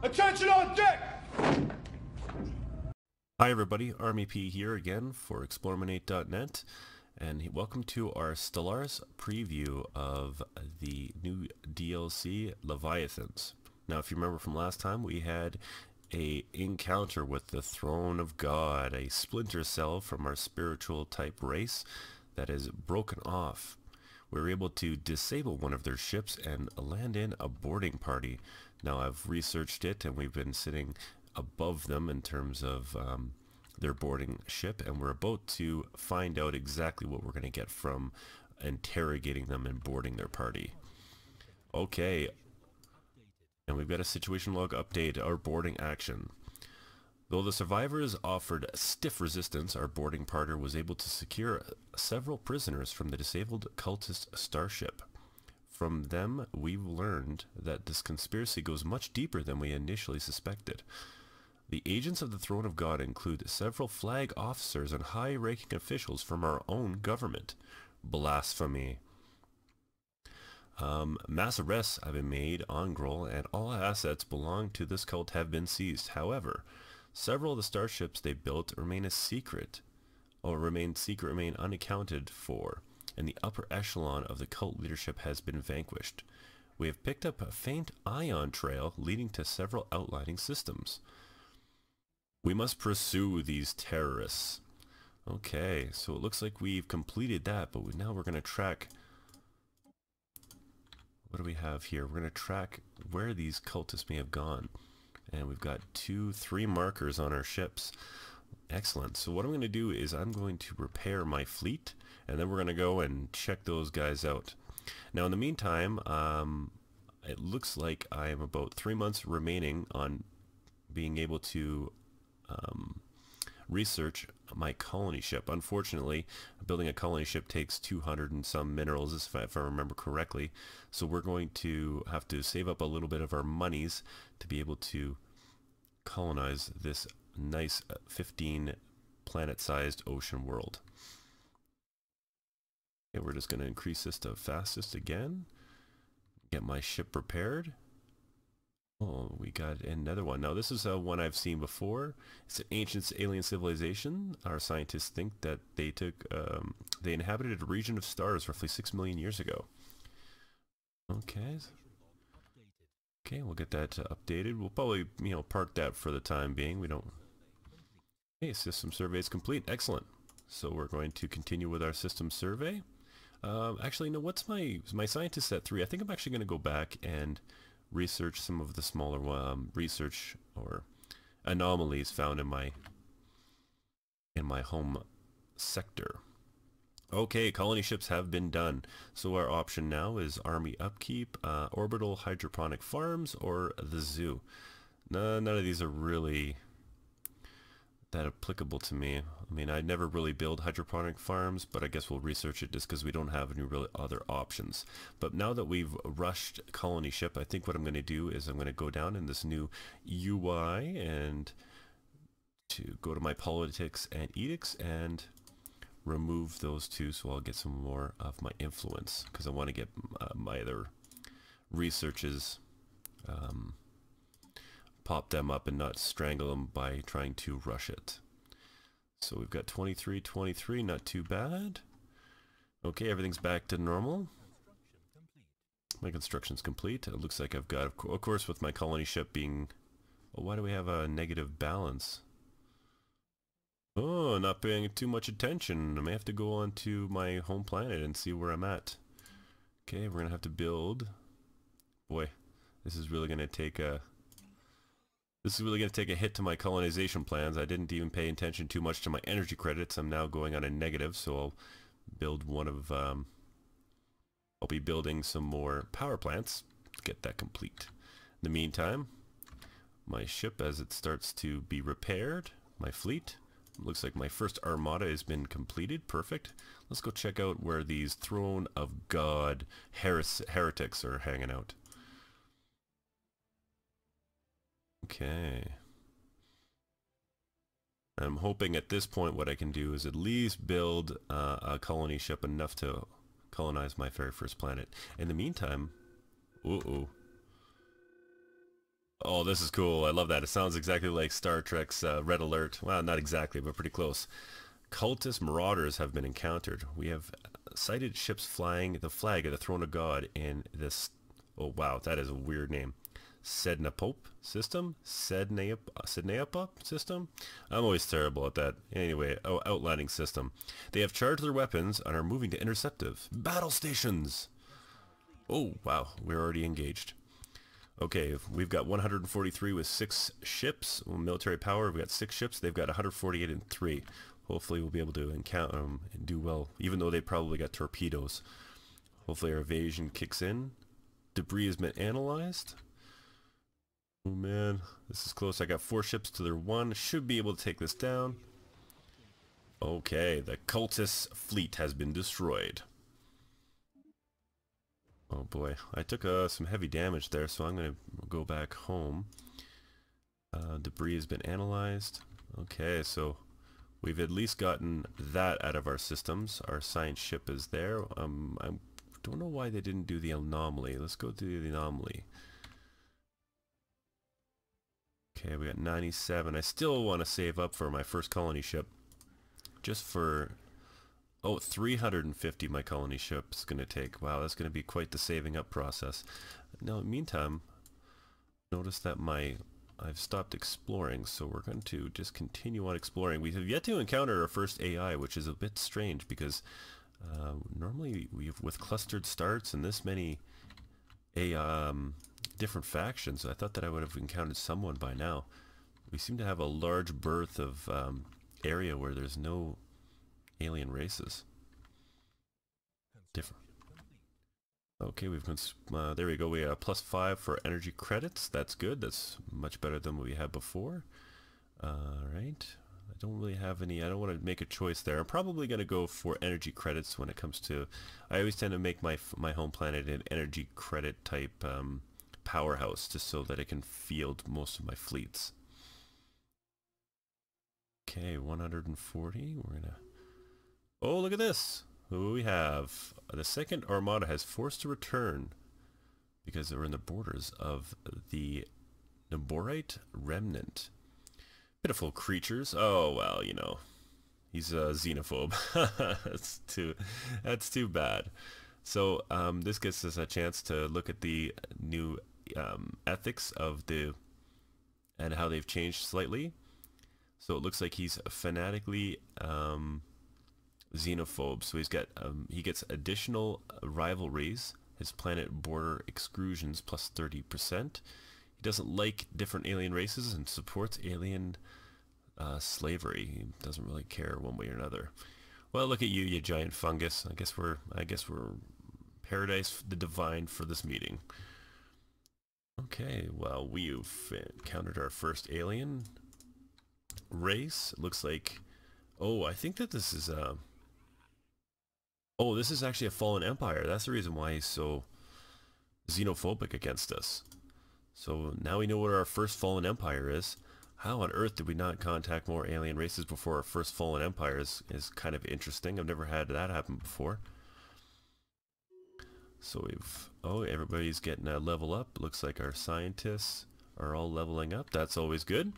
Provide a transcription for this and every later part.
Attention on deck! Hi everybody, Army P here again for eXplorminate.net, and welcome to our Stellaris preview of the new DLC Leviathans. Now if you remember from last time, we had a encounter with the Throne of God, a splinter cell from our spiritual type race that is broken off. We were able to disable one of their ships and land in a boarding party. Now I've researched it and we've been sitting above them in terms of their boarding ship, and we're about to find out exactly what we're going to get from interrogating them and boarding their party. Okay, and we've got a situation log update, our boarding action. Though the survivors offered stiff resistance, our boarding party was able to secure several prisoners from the disabled cultist starship. From them, we've learned that this conspiracy goes much deeper than we initially suspected. The agents of the Throne of God include several flag officers and high-ranking officials from our own government. Blasphemy. Mass arrests have been made on Groll, and all assets belonging to this cult have been seized. However, several of the starships they built remain unaccounted for, and the upper echelon of the cult leadership has been vanquished. We have picked up a faint ion trail leading to several outlining systems. We must pursue these terrorists. Okay, so it looks like we've completed that, but now we're going to track... What do we have here? We're going to track where these cultists may have gone. And we've got 3 markers on our ships. Excellent. So what I'm going to do is I'm going to repair my fleet, and then we're going to go and check those guys out. Now in the meantime, it looks like I am about 3 months remaining on being able to research my colony ship. Unfortunately, building a colony ship takes 200 and some minerals, if I remember correctly. So we're going to have to save up a little bit of our monies to be able to colonize this nice 15 planet-sized ocean world. Okay, we're just going to increase this to fastest again. Get my ship repaired. Oh, we got another one. Now this is one I've seen before. It's an ancient alien civilization. Our scientists think that they they inhabited a region of stars roughly 6 million years ago. Okay. Okay, we'll get that updated. We'll probably, park that for the time being. We don't... Okay, system survey is complete. Excellent. So we're going to continue with our system survey. Actually, no, what's my scientist at 3? I think I'm actually going to go back and research some of the smaller research or anomalies found in my home sector. Okay, colony ships have been done. So our option now is army upkeep, orbital hydroponic farms, or the zoo. None of these are really that applicable to me. I mean, I never really build hydroponic farms, but I guess we'll research it just because we don't have any really other options. But now that we've rushed colony ship, I think what I'm going to do is I'm going to go down in this new UI and to go to my politics and edicts and remove those 2, so I'll get some more of my influence, because I want to get my other researches pop them up and not strangle them by trying to rush it. So we've got 23, not too bad. Okay, everything's back to normal. My construction's complete. It looks like I've got, of course, with my colony ship being... Oh, why do we have a negative balance? Oh, not paying too much attention. I may have to go on to my home planet and see where I'm at. Okay, we're gonna have to build... Boy, this is really gonna take a... This is really going to take a hit to my colonization plans. I didn't even pay attention too much to my energy credits. I'm now going on a negative, so I'll build one of... I'll be building some more power plants to get that complete. In the meantime, my ship, as it starts to be repaired, my fleet, looks like my first armada has been completed. Perfect. Let's go check out where these Throne of God heretics are hanging out. Okay. I'm hoping at this point what I can do is at least build a colony ship enough to colonize my very first planet. In the meantime, Oh, this is cool. I love that. It sounds exactly like Star Trek's Red Alert. Well, not exactly, but pretty close. Cultist marauders have been encountered. We have sighted ships flying the flag of the Throne of God in this... Oh, wow, that is a weird name. Sednapope system? Sednapope system? I'm always terrible at that. Anyway, outlining system. They have charged their weapons and are moving to interceptive. Battle stations! Oh, wow, we're already engaged. Okay, we've got 143 with 6 ships. Military power, we've got 6 ships. They've got 148 and 3. Hopefully we'll be able to encounter them and do well, even though they probably got torpedoes. Hopefully our evasion kicks in. Debris has been analyzed. Oh man, this is close. I got 4 ships to their 1. Should be able to take this down. Okay, the cultist fleet has been destroyed. Oh boy, I took some heavy damage there, so I'm going to go back home. Debris has been analyzed. Okay, so we've at least gotten that out of our systems. Our science ship is there. I don't know why they didn't do the anomaly. Let's go do the anomaly. Okay, we got 97. I still want to save up for my first colony ship. Just for... Oh, 350 my colony ship's going to take. Wow, that's going to be quite the saving up process. Now, in the meantime, notice that I've stopped exploring, so we're going to just continue on exploring. We have yet to encounter our first AI, which is a bit strange because normally with clustered starts and this many different factions, I thought that I would have encountered someone by now. We seem to have a large berth of area where there's no alien races. Different. Okay, we've been, there we go. We got +5 for energy credits. That's good. That's much better than what we had before. Right. I don't really have any. I don't want to make a choice there. I'm probably going to go for energy credits when it comes to. I always tend to make my home planet an energy credit type powerhouse, just so that it can field most of my fleets. Okay, 140. We're gonna. Oh, look at this! Who we have? The second armada has forced to return because they were in the borders of the Naborite remnant. Pitiful creatures. Oh well, you know, he's a xenophobe. That's too bad. So this gives us a chance to look at the new ethics of and how they've changed slightly. So it looks like he's fanatically xenophobe. So he gets additional rivalries. His planet border exclusions plus 30%. He doesn't like different alien races and supports alien slavery. He doesn't really care one way or another. Well, look at you, you giant fungus. I guess we're paradise the divine for this meeting. Okay, well, we've encountered our first alien race. It looks like, oh, I think that this is oh, this is actually a fallen empire. That's the reason why he's so xenophobic against us. So now we know what our first fallen empire is. How on earth did we not contact more alien races before our first fallen empire is kind of interesting. I've never had that happen before. So everybody's getting a level up. Looks like our scientists are all leveling up. That's always good.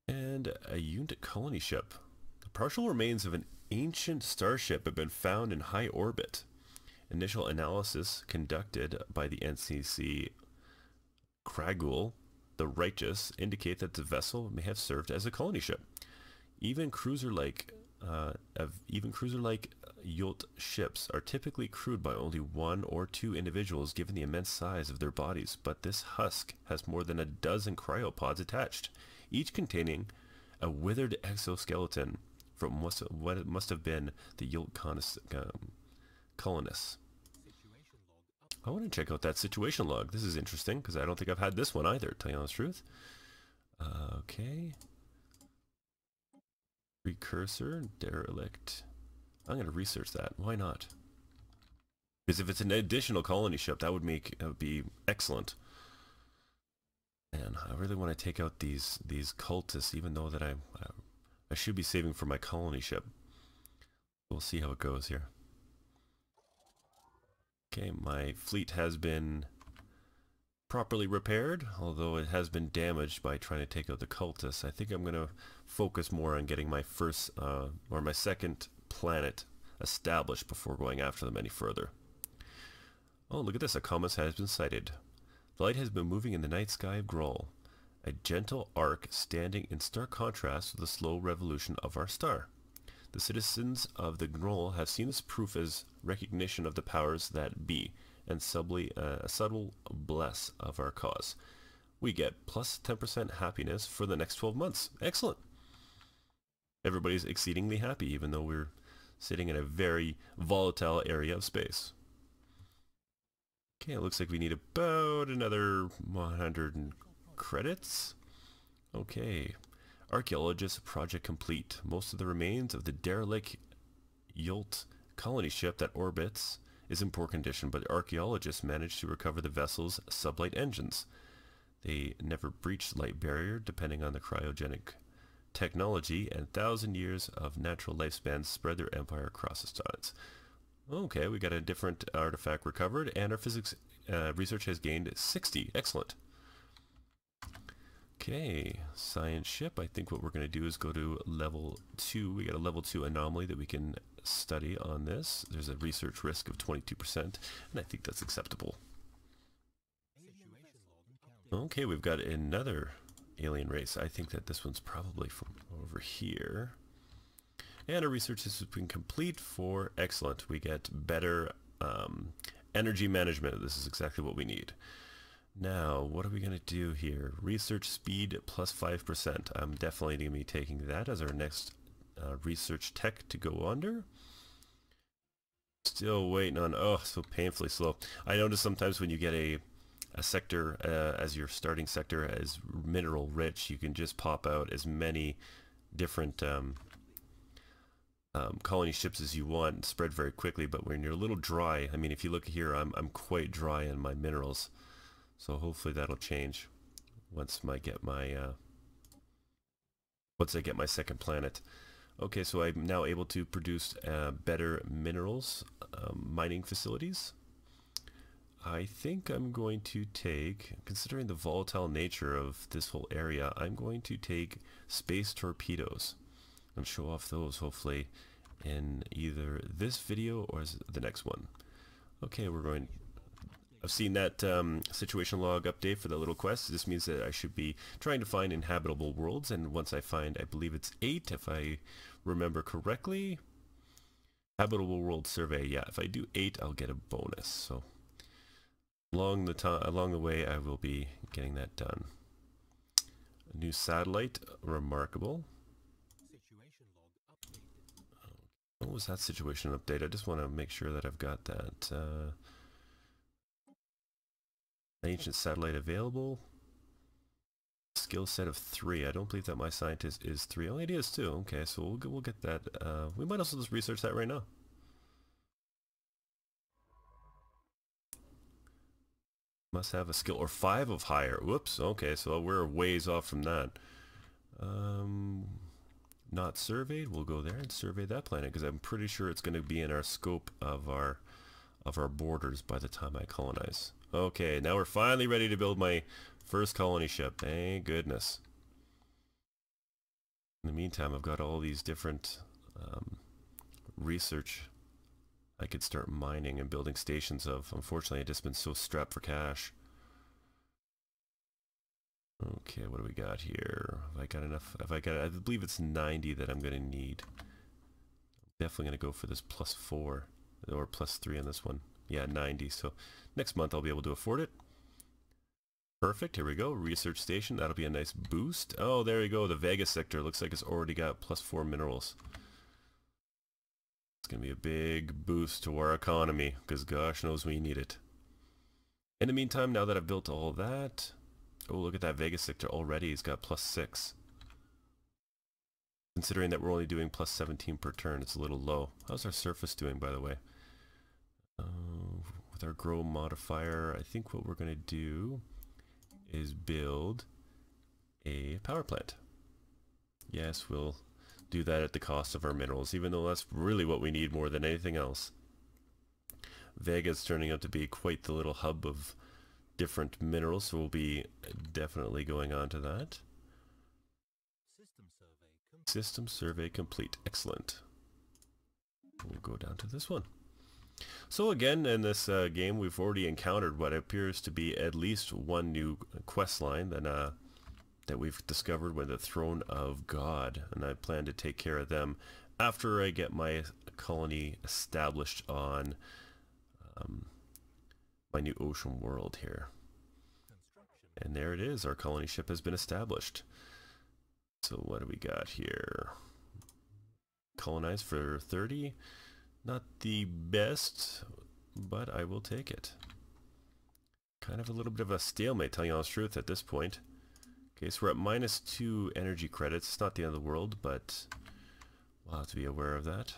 And a unit colony ship. The partial remains of an ancient starship have been found in high orbit. Initial analysis conducted by the NCC Kragul the Righteous indicate that the vessel may have served as a colony ship. Even cruiser-like yacht ships are typically crewed by only 1 or 2 individuals given the immense size of their bodies, but this husk has more than a dozen cryopods attached, each containing a withered exoskeleton from what it must have been the yacht colonists. I want to check out that situation log. This is interesting because I don't think I've had this one either, to tell you the honest truth. Okay. Precursor, derelict. I'm going to research that. Why not? Because if it's an additional colony ship, that would be excellent. Man, I really want to take out these cultists, even though that I should be saving for my colony ship. We'll see how it goes here. Okay, my fleet has been properly repaired, although it has been damaged by trying to take out the cultists. I think I'm going to focus more on getting my first, or my second planet established before going after them any further. Oh, look at this. A comet has been sighted. The light has been moving in the night sky of Groll, a gentle arc standing in stark contrast to the slow revolution of our star. The citizens of the Groll have seen this proof as recognition of the powers that be, and a subtle bless of our cause. We get plus 10% happiness for the next 12 months. Excellent! Everybody's exceedingly happy, even though we're sitting in a very volatile area of space. Okay, it looks like we need about another 100 credits. Okay. Archaeologist project complete. Most of the remains of the derelict Yolt colony ship that orbits is in poor condition, but the archaeologists managed to recover the vessel's sublight engines. They never breached light barrier, depending on the cryogenic technology, and 1,000 years of natural lifespan spread their empire across the stars. Okay, we got a different artifact recovered, and our physics research has gained 60. Excellent. Okay, science ship. I think what we're going to do is go to level 2. We got a level 2 anomaly that we can study on this. There's a research risk of 22%, and I think that's acceptable. Okay, we've got another alien race. I think that this one's probably from over here. And our research has been complete for excellent. We get better energy management. This is exactly what we need. Now, what are we going to do here? Research speed plus 5%. I'm definitely going to be taking that as our next research tech to go under. Still waiting on, oh, so painfully slow. I notice sometimes when you get a sector as your starting sector as mineral rich, you can just pop out as many different colony ships as you want and spread very quickly. But when you're a little dry, I mean, if you look here, I'm quite dry in my minerals. So hopefully that'll change once I get my second planet. Okay, so I'm now able to produce better minerals mining facilities. I think I'm going to take, considering the volatile nature of this whole area, I'm going to take space torpedoes and show off those hopefully in either this video or the next one. Okay, I've seen that situation log update for the little quest. This means that I should be trying to find inhabitable worlds, and once I find, I believe it's 8 if I remember correctly. Habitable world survey, yeah, if I do 8 I'll get a bonus. So along the way I will be getting that done. A new satellite, remarkable. What was that situation update? I just want to make sure that I've got that. Ancient satellite available. Skill set of 3. I don't believe that my scientist is 3. Oh, it is 2. Okay, so we'll get that. We might also just research that right now. Must have a skill or 5 of higher. Whoops. Okay, so we're ways off from that. Not surveyed. We'll go there and survey that planet because I'm pretty sure it's going to be in our scope of our borders by the time I colonize. Okay, now we're finally ready to build my first colony ship. Thank goodness. In the meantime, I've got all these different research I could start mining and building stations of. Unfortunately, I've just been so strapped for cash. Okay, what do we got here? Have I got enough? I believe it's 90 that I'm going to need. I'm definitely going to go for this plus 4 or plus 3 on this one. Yeah, 90. So next month I'll be able to afford it. Perfect. Here we go. Research station. That'll be a nice boost. Oh, there you go. The Vega sector looks like it's already got plus 4 minerals. It's going to be a big boost to our economy because gosh knows we need it. In the meantime, now that I've built all that, oh, look at that Vega sector already. It's got plus 6. Considering that we're only doing plus 17 per turn, it's a little low. How's our surface doing, by the way? With our grow modifier, I think what we're going to do is build a power plant. Yes, we'll do that at the cost of our minerals, even though that's really what we need more than anything else. Vega's turning out to be quite the little hub of different minerals, so we'll be definitely going on to that. System survey complete. Excellent. We'll go down to this one. So again, in this game, we've already encountered what appears to be at least one new quest line that we've discovered with the Throne of God, and I plan to take care of them after I get my colony established on my new ocean world here. And there it is, our colony ship has been established. So what do we got here? Colonize for 30. Not the best, but I will take it. Kind of a little bit of a stalemate, telling you all the truth at this point. Okay, so we're at -2 energy credits. It's not the end of the world, but we'll have to be aware of that.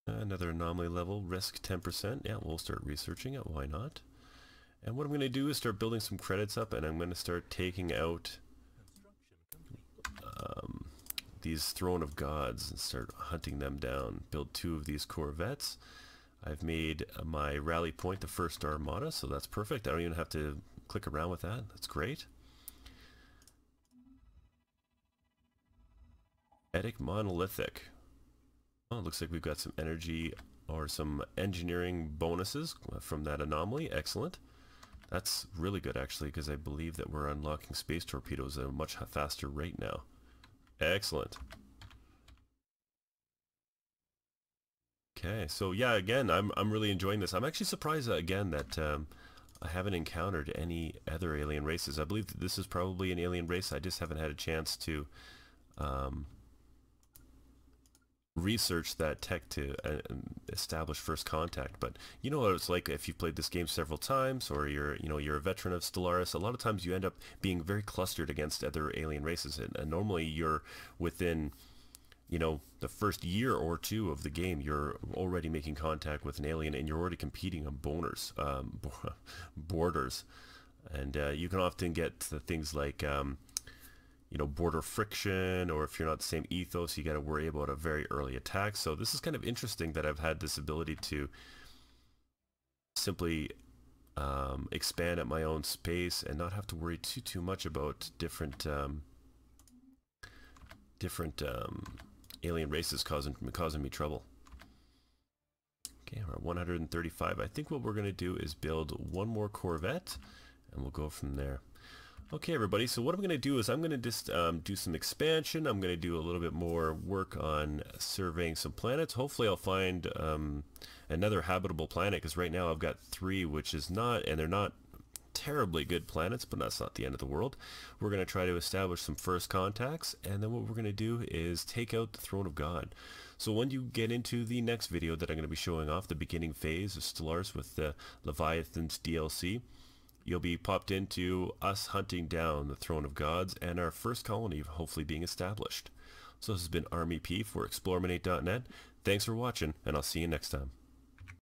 Another anomaly level, risk 10%. Yeah, we'll start researching it, why not? And what I'm going to do is start building some credits up, and I'm going to start taking out these Throne of Gods and start hunting them down. Build 2 of these corvettes. I've made my rally point the first armada, so that's perfect. I don't even have to click around with that. That's great. Etic Monolithic. Oh, it looks like we've got some energy or some engineering bonuses from that anomaly. Excellent. That's really good actually, because I believe that we're unlocking space torpedoes at a much faster rate now. Excellent. Okay, so yeah, again, I'm really enjoying this. I'm actually surprised again that I haven't encountered any other alien races. I believe that this is probably an alien race. I just haven't had a chance to research that tech to establish first contact. But you know what it's like if you've played this game several times, or you're a veteran of Stellaris. A lot of times you end up being very clustered against other alien races, and normally you're within the first year or 2 of the game, you're already making contact with an alien, and you're already competing on borders, and you can often get the things like border friction, or if you're not the same ethos, you got to worry about a very early attack. So this is kind of interesting that I've had this ability to simply expand at my own space and not have to worry too much about different alien races causing me trouble. Okay, we're at 135. I think what we're going to do is build 1 more corvette, and we'll go from there. Okay, everybody, so what I'm going to do is I'm going to just do some expansion. I'm going to do a little bit more work on surveying some planets. Hopefully I'll find another habitable planet, because right now I've got 3, which is not, and they're not terribly good planets, but that's not the end of the world. We're going to try to establish some first contacts, and then what we're going to do is take out the Throne of God. So when you get into the next video that I'm going to be showing off, the beginning phase of Stellaris with the Leviathans DLC, you'll be popped into us hunting down the Throne of Gods and our first colony hopefully being established. So this has been Army P for eXplorminate.net. Thanks for watching, and I'll see you next time.